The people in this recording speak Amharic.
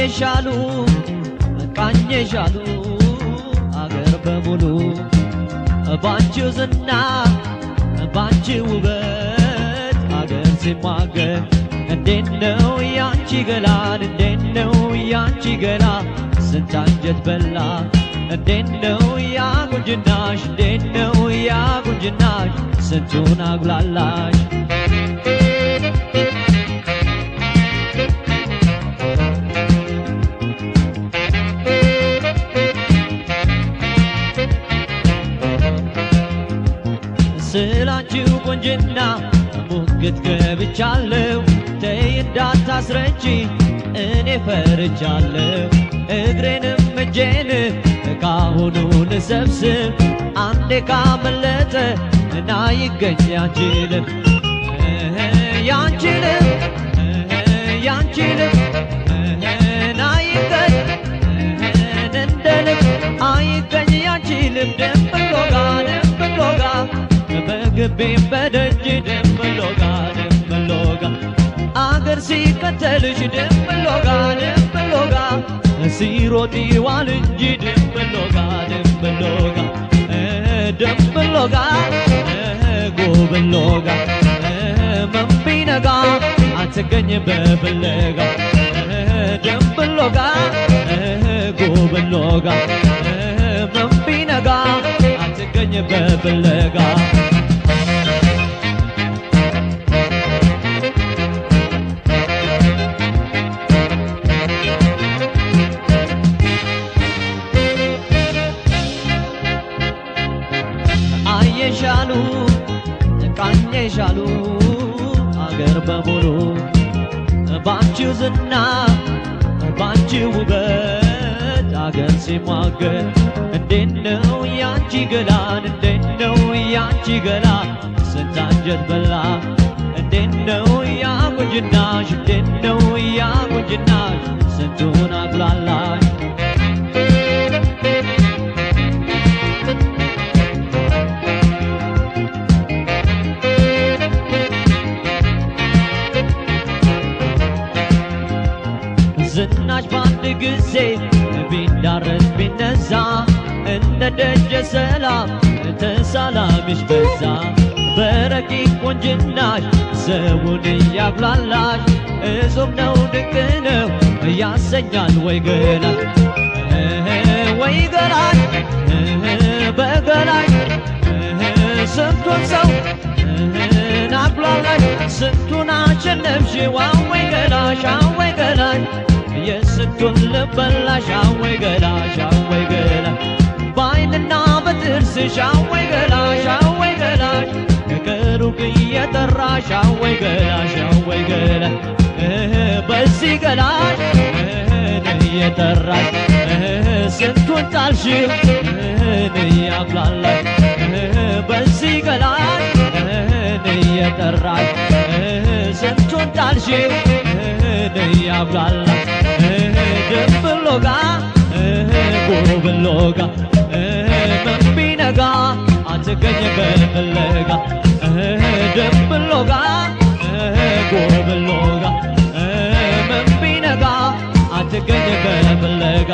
አየሻሉ ቃኘሻሉ አገር በሙሉ ባንቺው ዝና ባንቺው ውበት አገር ሲማገር እንዴት ነው ያንቺ ገላን እንዴት ነው ያንቺ ገላ ስንት አንጀት በላ እንዴት ነው ያ ቁንጅናሽ እንዴት ነው ያ ቁንጅናሽ ስንቱን አጉላላሽ ስላንቺው ቁንጅና ሙግት ገብቻለሁ ተይ እንዳታስረጂ እኔ ፈርቻለሁ እግሬንም እጄን ካሁኑ ልሰብስብ አንዴ ካመለጠ እና ይገኝ ያንቺልም ያንቺልም ያንቺልም ና ይገኝ እንደልብ አይገኝ ያንቺልም ደምብሎጋ ደምብሎጋ በግቤም በደጅ ደምብሎጋ ደምብሎጋ አገር ሲከተልሽ ደምብሎጋ ደምብሎጋ ሲሮጥ ይዋል እንጂ ደምብሎጋ ደምብሎጋ ደምብሎጋ ጎብሎጋ መንቢነጋ አትገኝ በፍለጋ ደምብሎጋ ጎብሎጋ መንቢነጋ አትገኝ በፍለጋ አየሻሉ ቃኘሻሉ አገር በሙሉ ባንቺው ዝና ባንቺው ውበት አገር ሲሟገር እንዴት ነው ያንቺ ገላን እንዴት ነው ያንቺ ገላ ስንት አንጀት በላ እንዴት ነው ያ ቁንጅናሽ እንዴት ነው ያ ቁንጅናሽ ስንቱን አጉላላሽ ዝናሽ በአንድ ጊዜ ቢዳረስ ቢነዛ እንደ ደጀ ሰላም ተሳላሚሽ በዛ በረቂቅ ቁንጅናሽ ሰውን እያጉላላሽ እጹብ ነው ድንቅ ነው ያሰኛል ወይ ገላሽ ወይ ገላሽ በገላሽ ስንቱን ሰው አጉላላሽ ስንቱን አሸነፍሽው አወይ ገላሽ አወይ ገላሽ የስንቱን ልበላሽ አወይ ገላሽ አወይ ገላሽ በዓይንና በጥርስሽ አወይ ገላሽ አወይ ገላሽ ከሩቅ እየጠራሽ አወይ ገላሽ አወይ ገላሽ በዚህ ገላሽ እየጠራሽ ስንቱን ጣልሽው እያጉላላሽ በዚህ ገላሽ እየጠራሽ ስንቱን ጣልሽው እያጉላላሽ ደምብሎጋ ጎብሎጋ መንቢነጋ አትገኝ በፍለጋ ደምብሎጋ ጎብሎጋ መንቢነጋ አትገኝ በፍለጋ